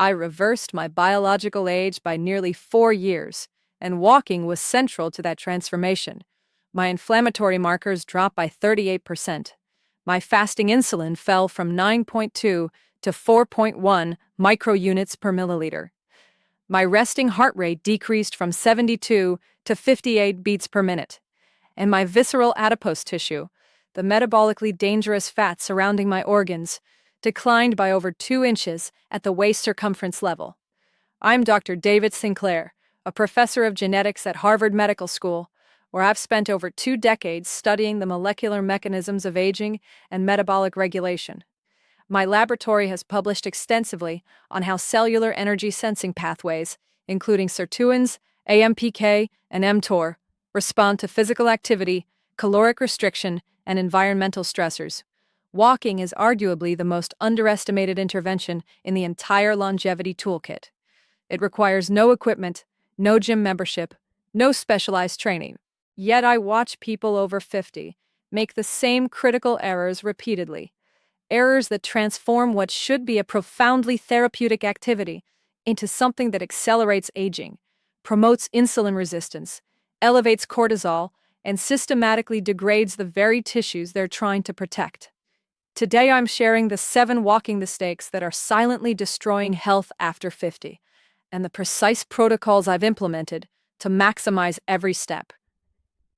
I reversed my biological age by nearly 4 years, and walking was central to that transformation. My inflammatory markers dropped by 38%. My fasting insulin fell from 9.2 to 4.1 microunits per milliliter. My resting heart rate decreased from 72 to 58 beats per minute. And my visceral adipose tissue, the metabolically dangerous fat surrounding my organs, declined by over 2 inches at the waist circumference level. I'm Dr. David Sinclair, a professor of genetics at Harvard Medical School, where I've spent over 2 decades studying the molecular mechanisms of aging and metabolic regulation. My laboratory has published extensively on how cellular energy sensing pathways, including sirtuins, AMPK, and mTOR, respond to physical activity, caloric restriction, and environmental stressors. Walking is arguably the most underestimated intervention in the entire longevity toolkit. It requires no equipment, no gym membership, no specialized training. Yet I watch people over 50 make the same critical errors repeatedly. Errors that transform what should be a profoundly therapeutic activity into something that accelerates aging, promotes insulin resistance, elevates cortisol, and systematically degrades the very tissues they're trying to protect. Today I'm sharing the 7 walking mistakes that are silently destroying health after 50, and the precise protocols I've implemented to maximize every step.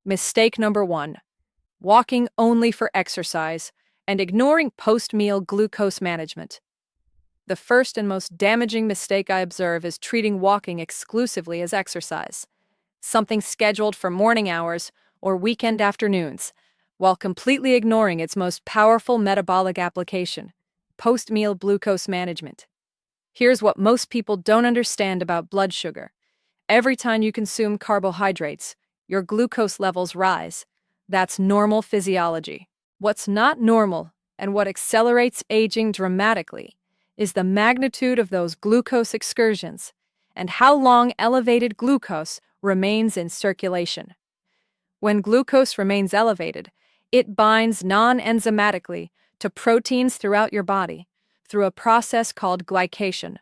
Mistake number 1: walking only for exercise and ignoring post-meal glucose management. The first and most damaging mistake I observe is treating walking exclusively as exercise, something scheduled for morning hours or weekend afternoons, while completely ignoring its most powerful metabolic application, post-meal glucose management. Here's what most people don't understand about blood sugar. Every time you consume carbohydrates, your glucose levels rise. That's normal physiology. What's not normal, and what accelerates aging dramatically, is the magnitude of those glucose excursions and how long elevated glucose remains in circulation. When glucose remains elevated, it binds non-enzymatically to proteins throughout your body through a process called glycation.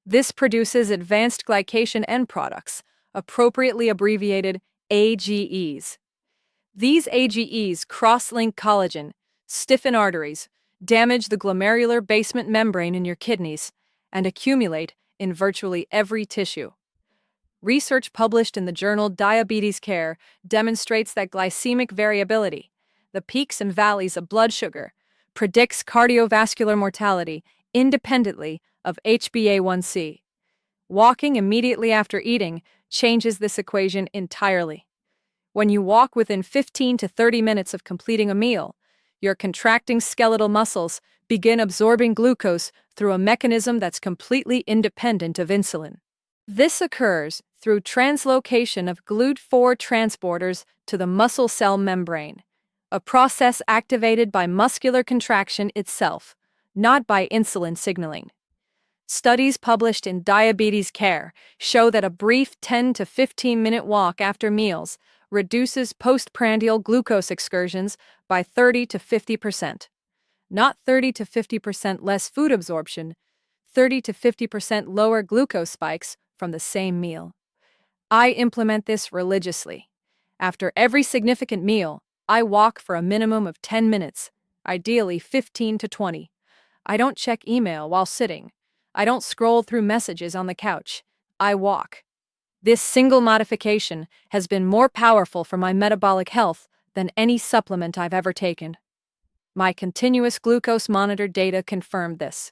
This produces advanced glycation end products, appropriately abbreviated AGEs. These AGEs cross-link collagen, stiffen arteries, damage the glomerular basement membrane in your kidneys, and accumulate in virtually every tissue. Research published in the journal Diabetes Care demonstrates that glycemic variability, the peaks and valleys of blood sugar, predicts cardiovascular mortality independently of HbA1c. Walking immediately after eating changes this equation entirely. When you walk within 15 to 30 minutes of completing a meal, your contracting skeletal muscles begin absorbing glucose through a mechanism that's completely independent of insulin. This occurs through translocation of GLUT4 transporters to the muscle cell membrane, a process activated by muscular contraction itself, not by insulin signaling. Studies published in Diabetes Care show that a brief 10 to 15-minute walk after meals reduces postprandial glucose excursions by 30 to 50%. Not 30 to 50% less food absorption, 30 to 50% lower glucose spikes from the same meal. I implement this religiously. After every significant meal, I walk for a minimum of 10 minutes, ideally 15 to 20. I don't check email while sitting. I don't scroll through messages on the couch. I walk. This single modification has been more powerful for my metabolic health than any supplement I've ever taken. My continuous glucose monitor data confirmed this.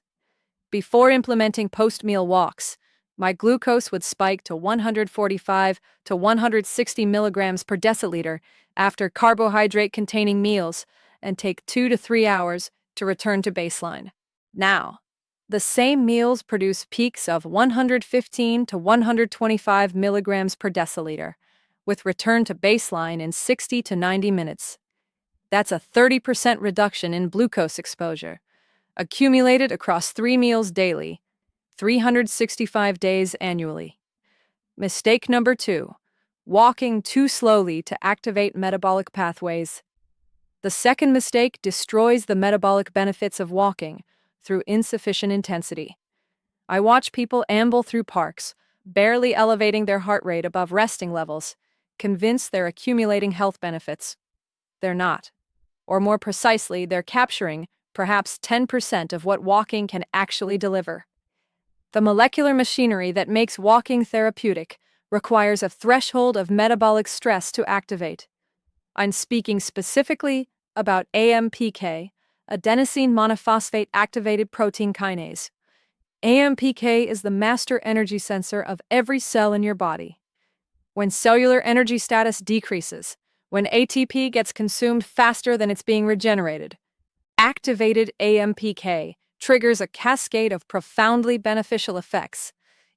Before implementing post-meal walks, my glucose would spike to 145 to 160 milligrams per deciliter after carbohydrate-containing meals and take 2 to 3 hours to return to baseline. Now, the same meals produce peaks of 115 to 125 milligrams per deciliter, with return to baseline in 60 to 90 minutes. That's a 30% reduction in glucose exposure, accumulated across 3 meals daily, 365 days annually. Mistake number 2: walking too slowly to activate metabolic pathways. The second mistake destroys the metabolic benefits of walking through insufficient intensity. I watch people amble through parks, barely elevating their heart rate above resting levels, convinced they're accumulating health benefits. They're not. Or more precisely, they're capturing perhaps 10% of what walking can actually deliver. The molecular machinery that makes walking therapeutic requires a threshold of metabolic stress to activate. I'm speaking specifically about AMPK, adenosine monophosphate activated protein kinase. AMPK is the master energy sensor of every cell in your body. When cellular energy status decreases, when ATP gets consumed faster than it's being regenerated, activated AMPK triggers a cascade of profoundly beneficial effects.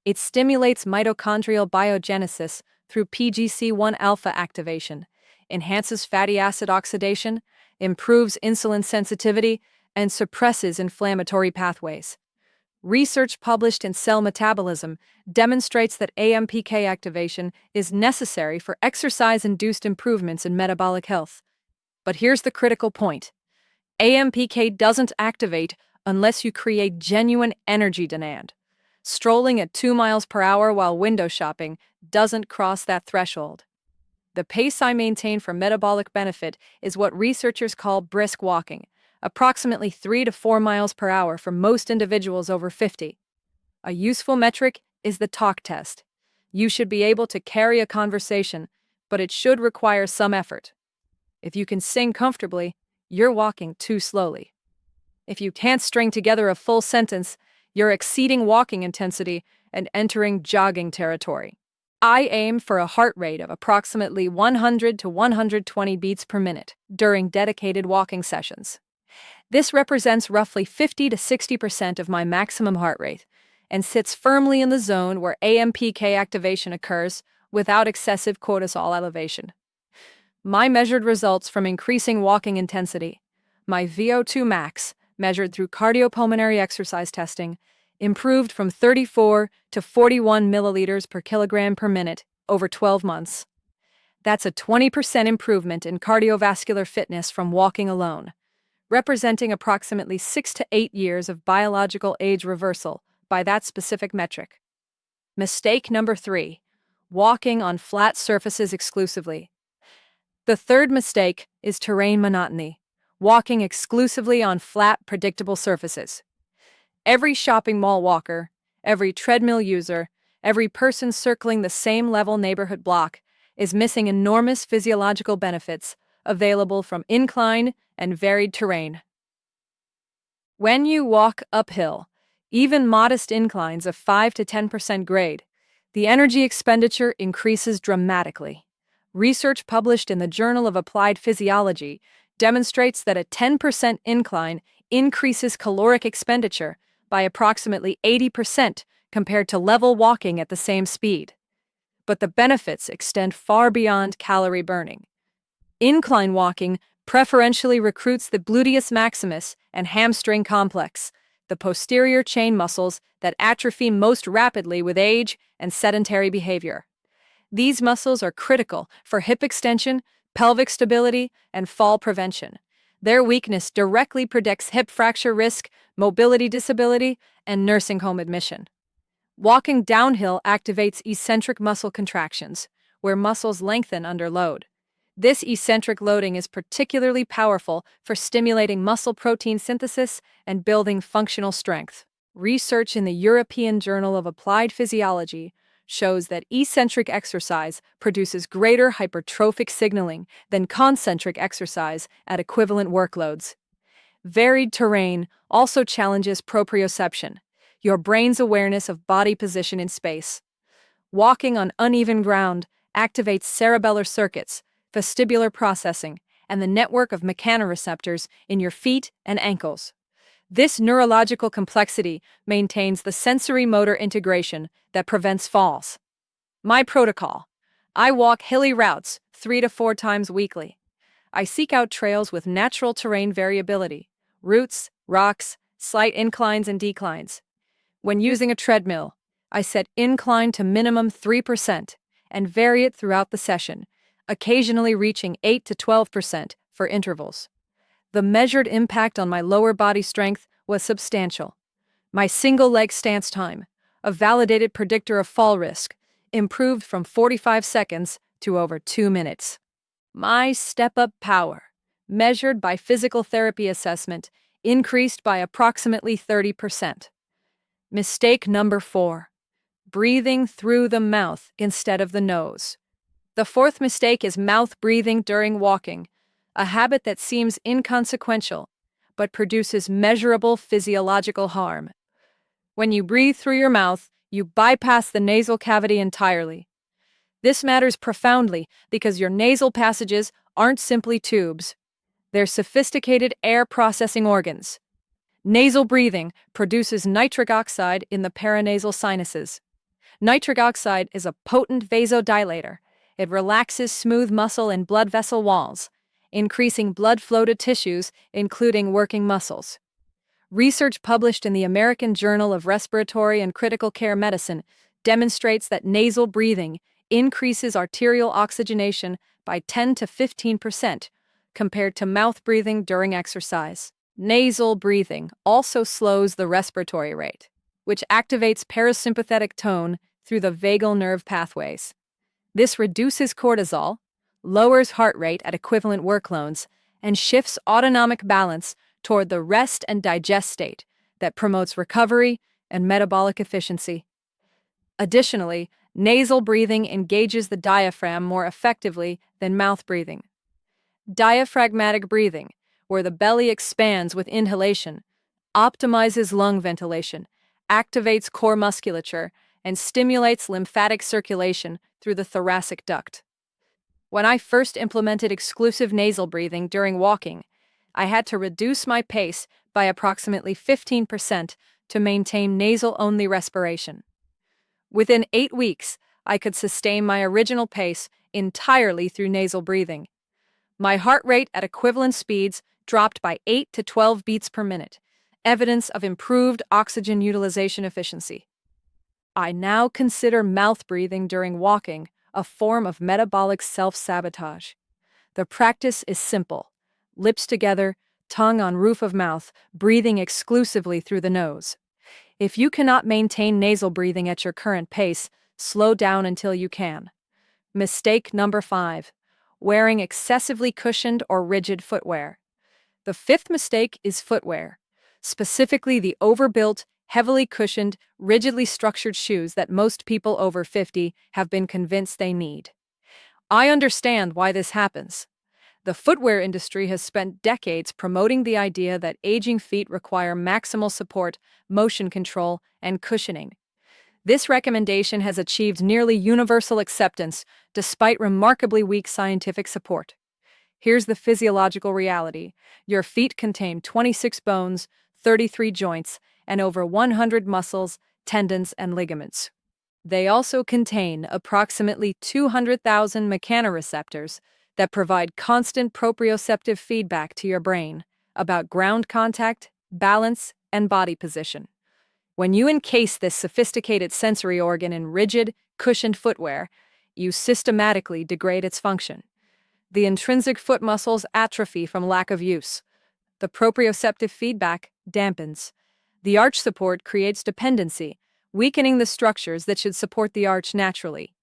It stimulates mitochondrial biogenesis through PGC1 alpha activation, enhances fatty acid oxidation, improves insulin sensitivity, and suppresses inflammatory pathways. Research published in Cell Metabolism demonstrates that AMPK activation is necessary for exercise-induced improvements in metabolic health. But here's the critical point. AMPK doesn't activate unless you create genuine energy demand. Strolling at 2 miles per hour while window shopping doesn't cross that threshold. The pace I maintain for metabolic benefit is what researchers call brisk walking, approximately 3 to 4 miles per hour for most individuals over 50. A useful metric is the talk test. You should be able to carry a conversation, but it should require some effort. If you can sing comfortably, you're walking too slowly. If you can't string together a full sentence, you're exceeding walking intensity and entering jogging territory. I aim for a heart rate of approximately 100 to 120 beats per minute during dedicated walking sessions. This represents roughly 50 to 60% of my maximum heart rate and sits firmly in the zone where AMPK activation occurs without excessive cortisol elevation. My measured results from increasing walking intensity, my VO2 max, measured through cardiopulmonary exercise testing, improved from 34 to 41 milliliters per kilogram per minute over 12 months. That's a 20% improvement in cardiovascular fitness from walking alone, representing approximately 6 to 8 years of biological age reversal by that specific metric. Mistake number 3, walking on flat surfaces exclusively. The third mistake is terrain monotony, walking exclusively on flat, predictable surfaces. Every shopping mall walker, every treadmill user, every person circling the same level neighborhood block is missing enormous physiological benefits available from incline and varied terrain. When you walk uphill, even modest inclines of 5 to 10% grade, the energy expenditure increases dramatically. Research published in the Journal of Applied Physiology demonstrates that a 10% incline increases caloric expenditure by approximately 80% compared to level walking at the same speed. But the benefits extend far beyond calorie burning. Incline walking preferentially recruits the gluteus maximus and hamstring complex, the posterior chain muscles that atrophy most rapidly with age and sedentary behavior. These muscles are critical for hip extension, pelvic stability, and fall prevention. Their weakness directly predicts hip fracture risk, mobility disability, and nursing home admission. Walking downhill activates eccentric muscle contractions, where muscles lengthen under load. This eccentric loading is particularly powerful for stimulating muscle protein synthesis and building functional strength. Research in the European Journal of Applied Physiology shows that eccentric exercise produces greater hypertrophic signaling than concentric exercise at equivalent workloads. Varied terrain also challenges proprioception, your brain's awareness of body position in space. Walking on uneven ground activates cerebellar circuits, vestibular processing, and the network of mechanoreceptors in your feet and ankles. This neurological complexity maintains the sensory-motor integration that prevents falls. My protocol: I walk hilly routes 3 to 4 times weekly. I seek out trails with natural terrain variability, roots, rocks, slight inclines and declines. When using a treadmill, I set incline to minimum 3% and vary it throughout the session, occasionally reaching 8 to 12% for intervals. The measured impact on my lower body strength was substantial. My single leg stance time, a validated predictor of fall risk, improved from 45 seconds to over 2 minutes. My step-up power, measured by physical therapy assessment, increased by approximately 30%. Mistake number 4. Breathing through the mouth instead of the nose. The fourth mistake is mouth breathing during walking, a habit that seems inconsequential, but produces measurable physiological harm. When you breathe through your mouth, you bypass the nasal cavity entirely. This matters profoundly because your nasal passages aren't simply tubes. They're sophisticated air processing organs. Nasal breathing produces nitric oxide in the paranasal sinuses. Nitric oxide is a potent vasodilator. It relaxes smooth muscle and blood vessel walls, increasing blood flow to tissues, including working muscles. Research published in the American Journal of Respiratory and Critical Care Medicine demonstrates that nasal breathing increases arterial oxygenation by 10 to 15% compared to mouth breathing during exercise. Nasal breathing also slows the respiratory rate, which activates parasympathetic tone through the vagal nerve pathways. This reduces cortisol, lowers heart rate at equivalent workloads, and shifts autonomic balance toward the rest and digest state that promotes recovery and metabolic efficiency. Additionally, nasal breathing engages the diaphragm more effectively than mouth breathing. Diaphragmatic breathing, where the belly expands with inhalation, optimizes lung ventilation, activates core musculature, and stimulates lymphatic circulation through the thoracic duct. When I first implemented exclusive nasal breathing during walking, I had to reduce my pace by approximately 15% to maintain nasal-only respiration. Within 8 weeks, I could sustain my original pace entirely through nasal breathing. My heart rate at equivalent speeds dropped by 8 to 12 beats per minute, evidence of improved oxygen utilization efficiency. I now consider mouth breathing during walking a form of metabolic self-sabotage. The practice is simple. Lips together, tongue on roof of mouth, breathing exclusively through the nose. If you cannot maintain nasal breathing at your current pace, slow down until you can. Mistake number 5. Wearing excessively cushioned or rigid footwear. The fifth mistake is footwear, specifically the overbuilt, heavily cushioned, rigidly structured shoes that most people over 50 have been convinced they need. I understand why this happens. The footwear industry has spent decades promoting the idea that aging feet require maximal support, motion control, and cushioning. This recommendation has achieved nearly universal acceptance despite remarkably weak scientific support. Here's the physiological reality. Your feet contain 26 bones, 33 joints, and over 100 muscles, tendons, and ligaments. They also contain approximately 200,000 mechanoreceptors that provide constant proprioceptive feedback to your brain about ground contact, balance, and body position. When you encase this sophisticated sensory organ in rigid, cushioned footwear, you systematically degrade its function. The intrinsic foot muscles atrophy from lack of use. The proprioceptive feedback dampens. The arch support creates dependency, weakening the structures that should support the arch naturally.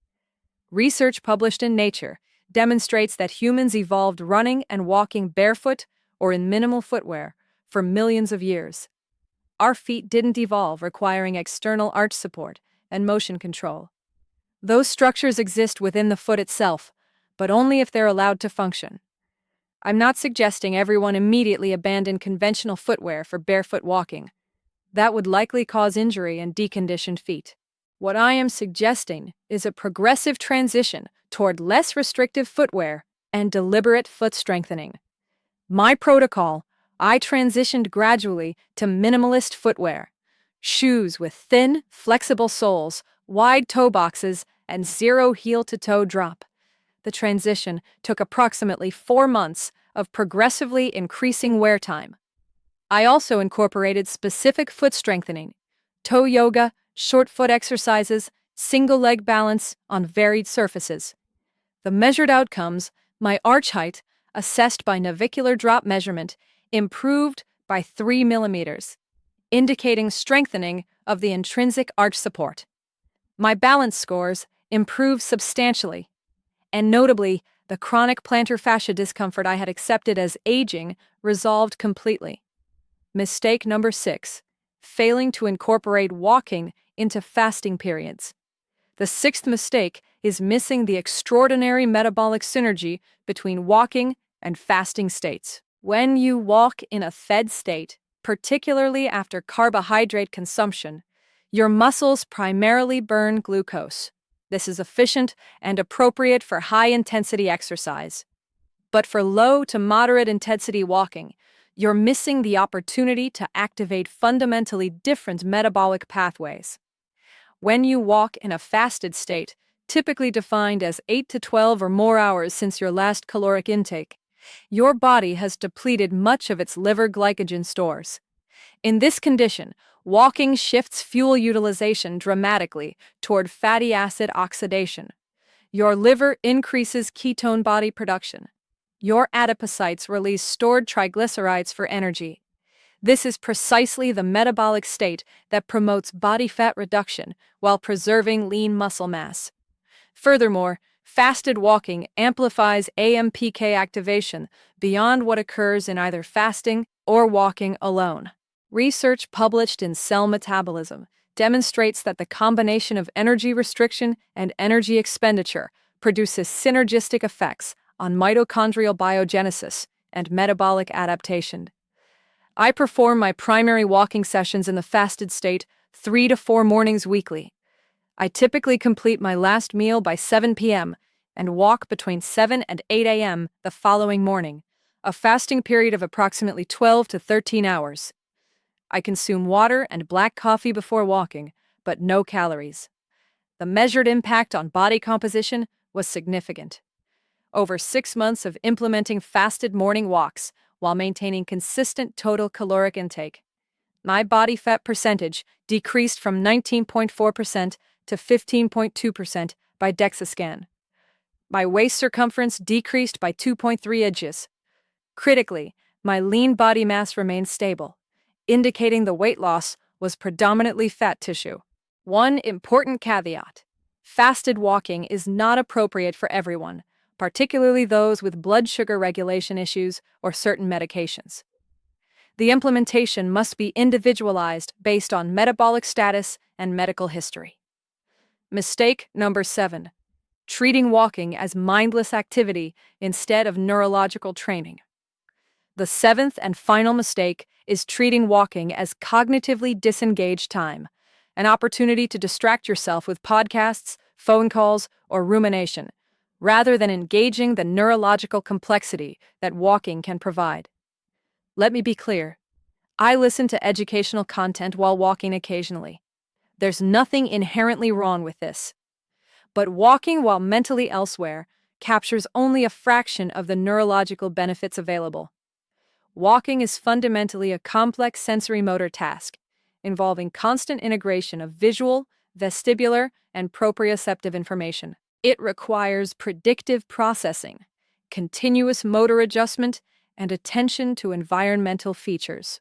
Research published in Nature demonstrates that humans evolved running and walking barefoot or in minimal footwear for millions of years. Our feet didn't evolve requiring external arch support and motion control. Those structures exist within the foot itself, but only if they're allowed to function. I'm not suggesting everyone immediately abandon conventional footwear for barefoot walking. That would likely cause injury and deconditioned feet. What I am suggesting is a progressive transition toward less restrictive footwear and deliberate foot strengthening. My protocol, I transitioned gradually to minimalist footwear. Shoes with thin, flexible soles, wide toe boxes, and zero heel-to-toe drop. The transition took approximately 4 months of progressively increasing wear time. I also incorporated specific foot strengthening, toe yoga, short foot exercises, single leg balance on varied surfaces. The measured outcomes, my arch height, assessed by navicular drop measurement, improved by 3 millimeters. indicating strengthening of the intrinsic arch support. My balance scores improved substantially, and notably, the chronic plantar fascia discomfort I had accepted as aging resolved completely. Mistake number 6, failing to incorporate walking into fasting periods. The sixth mistake is missing the extraordinary metabolic synergy between walking and fasting states. When you walk in a fed state, particularly after carbohydrate consumption, your muscles primarily burn glucose. This is efficient and appropriate for high-intensity exercise. But for low to moderate-intensity walking, you're missing the opportunity to activate fundamentally different metabolic pathways. When you walk in a fasted state, typically defined as 8 to 12 or more hours since your last caloric intake, your body has depleted much of its liver glycogen stores. In this condition, walking shifts fuel utilization dramatically toward fatty acid oxidation. Your liver increases ketone body production. Your adipocytes release stored triglycerides for energy. This is precisely the metabolic state that promotes body fat reduction while preserving lean muscle mass. Furthermore, fasted walking amplifies AMPK activation beyond what occurs in either fasting or walking alone. Research published in Cell Metabolism demonstrates that the combination of energy restriction and energy expenditure produces synergistic effects on mitochondrial biogenesis and metabolic adaptation. I perform my primary walking sessions in the fasted state 3 to 4 mornings weekly. I typically complete my last meal by 7 p.m. and walk between 7 and 8 a.m. the following morning, a fasting period of approximately 12 to 13 hours. I consume water and black coffee before walking, but no calories. The measured impact on body composition was significant. Over 6 months of implementing fasted morning walks while maintaining consistent total caloric intake, my body fat percentage decreased from 19.4% to 15.2% by DEXA scan. My waist circumference decreased by 2.3 inches. Critically, my lean body mass remained stable, indicating the weight loss was predominantly fat tissue. One important caveat: fasted walking is not appropriate for everyone, particularly those with blood sugar regulation issues or certain medications. The implementation must be individualized based on metabolic status and medical history. Mistake number 7: treating walking as mindless activity instead of neurological training. The 7th and final mistake is treating walking as cognitively disengaged time, an opportunity to distract yourself with podcasts, phone calls, or rumination, rather than engaging the neurological complexity that walking can provide. Let me be clear. I listen to educational content while walking occasionally. There's nothing inherently wrong with this. But walking while mentally elsewhere captures only a fraction of the neurological benefits available. Walking is fundamentally a complex sensory-motor task, involving constant integration of visual, vestibular, and proprioceptive information. It requires predictive processing, continuous motor adjustment, and attention to environmental features.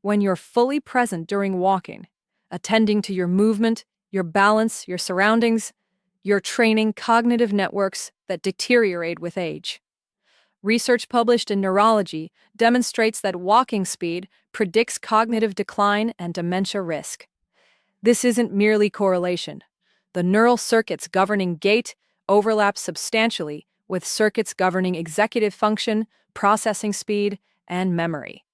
When you're fully present during walking, attending to your movement, your balance, your surroundings, you're training cognitive networks that deteriorate with age. Research published in Neurology demonstrates that walking speed predicts cognitive decline and dementia risk. This isn't merely correlation. The neural circuits governing gait overlap substantially with circuits governing executive function, processing speed, and memory.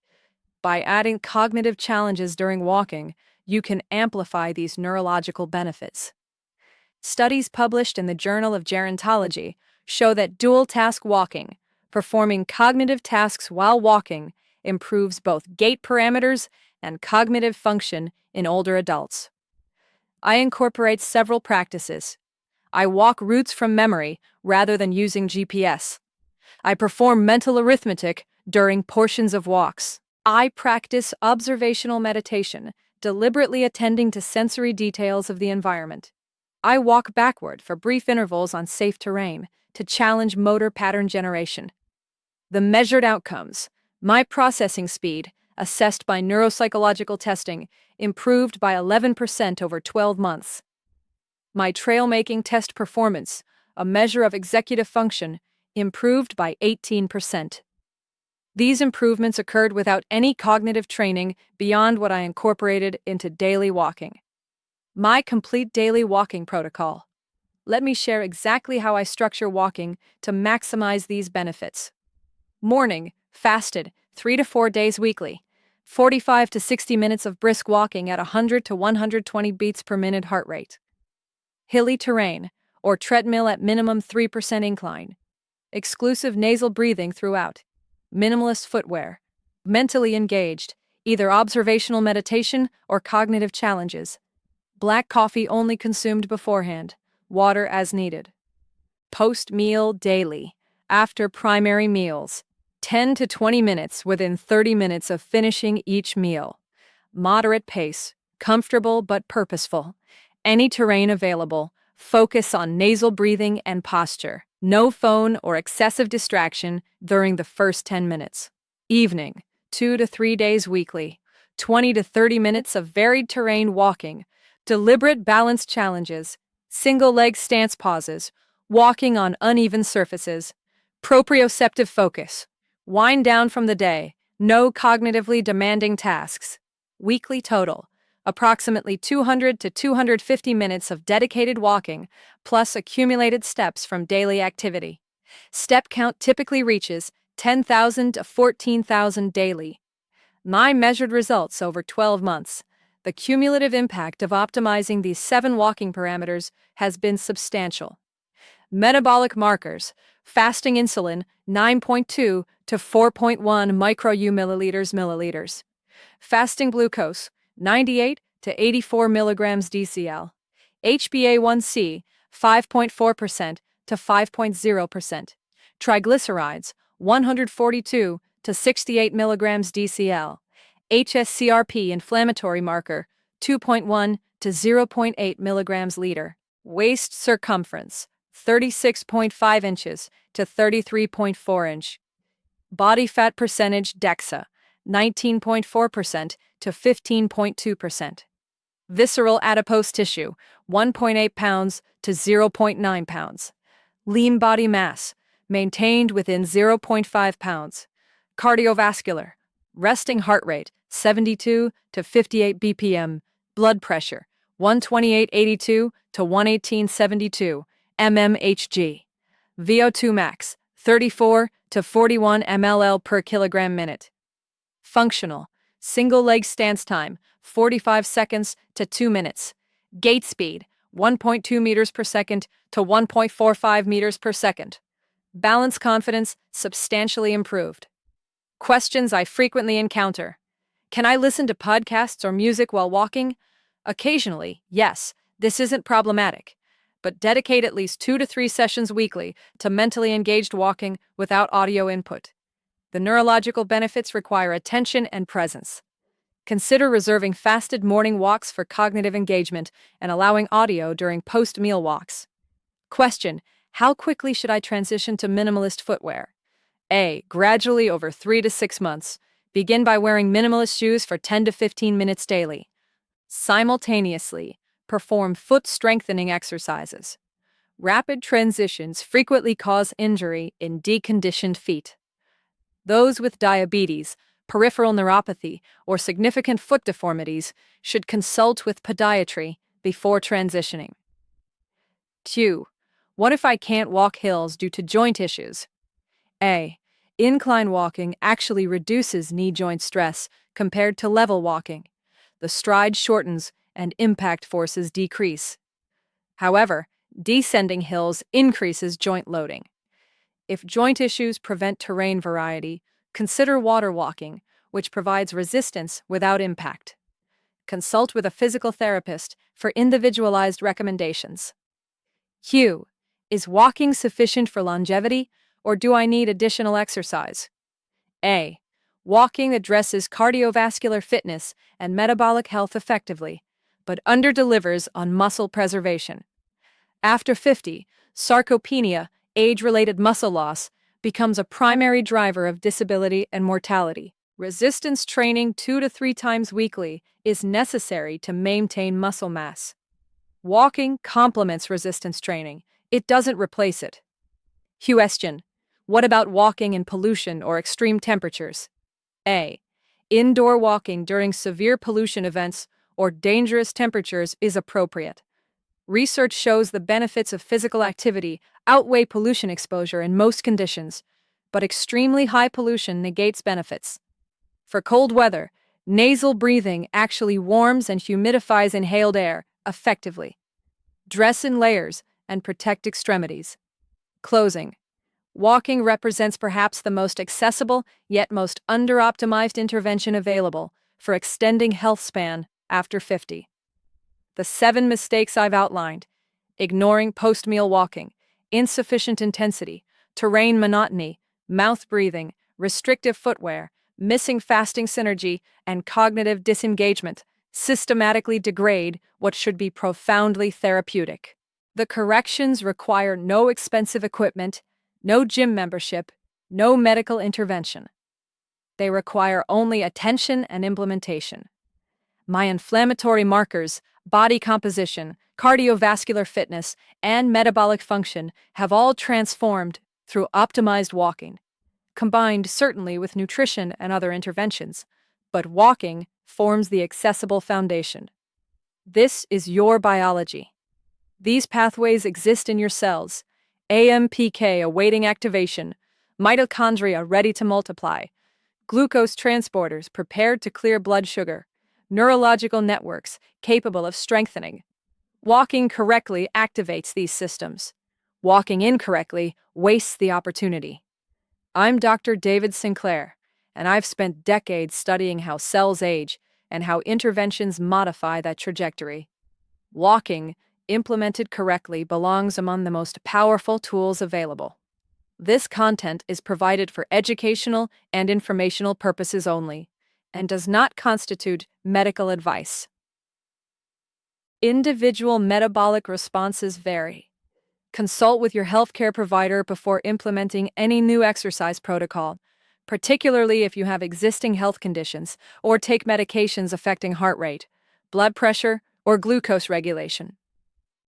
By adding cognitive challenges during walking, you can amplify these neurological benefits. Studies published in the Journal of Gerontology show that dual-task walking, performing cognitive tasks while walking, improves both gait parameters and cognitive function in older adults. I incorporate several practices. I walk routes from memory rather than using GPS. I perform mental arithmetic during portions of walks. I practice observational meditation, deliberately attending to sensory details of the environment. I walk backward for brief intervals on safe terrain to challenge motor pattern generation. The measured outcomes: my processing speed assessed by neuropsychological testing, improved by 11% over 12 months. My trail-making test performance, a measure of executive function, improved by 18%. These improvements occurred without any cognitive training beyond what I incorporated into daily walking. My complete daily walking protocol. Let me share exactly how I structure walking to maximize these benefits. Morning, fasted, 3 to 4 days weekly. 45 to 60 minutes of brisk walking at 100 to 120 beats per minute heart rate. Hilly terrain, or treadmill at minimum 3% incline. Exclusive nasal breathing throughout. Minimalist footwear. Mentally engaged, either observational meditation or cognitive challenges. Black coffee only consumed beforehand, water as needed. Post-meal daily, after primary meals. 10 to 20 minutes within 30 minutes of finishing each meal. Moderate pace, comfortable but purposeful. Any terrain available, focus on nasal breathing and posture. No phone or excessive distraction during the first 10 minutes. Evening, 2 to 3 days weekly. 20 to 30 minutes of varied terrain walking. Deliberate balance challenges. Single leg stance pauses. Walking on uneven surfaces. Proprioceptive focus. Wind down from the day. No cognitively demanding tasks. Weekly total. Approximately 200 to 250 minutes of dedicated walking, plus accumulated steps from daily activity. Step count typically reaches 10,000 to 14,000 daily. My measured results over 12 months. The cumulative impact of optimizing these 7 walking parameters has been substantial. Metabolic markers. Fasting insulin, 9.2 to 4.1 milliliters. Fasting glucose, 98 to 84 milligrams DCL. HbA1c, 5.4% to 5.0%. Triglycerides, 142 to 68 milligrams DCL. HSCRP inflammatory marker, 2.1 to 0.8 milligrams liter. Waist circumference, 36.5 inches to 33.4 inch. Body fat percentage DEXA, 19.4% to 15.2%. Visceral adipose tissue, 1.8 pounds to 0.9 pounds. Lean body mass, maintained within 0.5 pounds. Cardiovascular, resting heart rate, 72 to 58 BPM. Blood pressure, 128/82 to 118/72 mmHg. VO2 max, 34 to 41 mL per kilogram minute. Functional, single leg stance time, 45 seconds to 2 minutes. Gait speed, 1.2 meters per second to 1.45 meters per second. Balance confidence substantially improved. Questions I frequently encounter. Can I listen to podcasts or music while walking? Occasionally, yes, this isn't problematic. But dedicate at least 2 to 3 sessions weekly to mentally engaged walking without audio input. The neurological benefits require attention and presence. Consider reserving fasted morning walks for cognitive engagement and allowing audio during post-meal walks. Question: how quickly should I transition to minimalist footwear? A. Gradually over 3 to 6 months. Begin by wearing minimalist shoes for 10 to 15 minutes daily. Simultaneously, perform foot strengthening exercises. Rapid transitions frequently cause injury in deconditioned feet. Those with diabetes, peripheral neuropathy, or significant foot deformities should consult with podiatry before transitioning. 2. What if I can't walk hills due to joint issues? A. Incline walking actually reduces knee joint stress compared to level walking. The stride shortens and impact forces decrease. However, descending hills increases joint loading. If joint issues prevent terrain variety, consider water walking, which provides resistance without impact. Consult with a physical therapist for individualized recommendations. Q. Is walking sufficient for longevity, or do I need additional exercise? A. Walking addresses cardiovascular fitness and metabolic health effectively, but underdelivers on muscle preservation. After 50, sarcopenia, age-related muscle loss, becomes a primary driver of disability and mortality. Resistance training 2 to 3 times weekly is necessary to maintain muscle mass. Walking complements resistance training. It doesn't replace it. Question: what about walking in pollution or extreme temperatures? A. Indoor walking during severe pollution events or dangerous temperatures is appropriate. Research shows the benefits of physical activity outweigh pollution exposure in most conditions, but extremely high pollution negates benefits. For cold weather, nasal breathing actually warms and humidifies inhaled air effectively. Dress in layers and protect extremities. Closing. Walking represents perhaps the most accessible yet most under-optimized intervention available for extending health span after 50. The 7 mistakes I've outlined: ignoring post-meal walking, insufficient intensity, terrain monotony, mouth breathing, restrictive footwear, missing fasting synergy, and cognitive disengagement, systematically degrade what should be profoundly therapeutic. The corrections require no expensive equipment, no gym membership, no medical intervention. They require only attention and implementation. My inflammatory markers, body composition, cardiovascular fitness, and metabolic function have all transformed through optimized walking, combined certainly with nutrition and other interventions, but walking forms the accessible foundation. This is your biology. These pathways exist in your cells: AMPK awaiting activation, mitochondria ready to multiply, glucose transporters prepared to clear blood sugar, neurological networks capable of strengthening. Walking correctly activates these systems. Walking incorrectly wastes the opportunity. I'm Dr. David Sinclair, and I've spent decades studying how cells age and how interventions modify that trajectory. Walking, implemented correctly, belongs among the most powerful tools available. This content is provided for educational and informational purposes only, and does not constitute medical advice. Individual metabolic responses vary. Consult with your healthcare provider before implementing any new exercise protocol, particularly if you have existing health conditions or take medications affecting heart rate, blood pressure, or glucose regulation.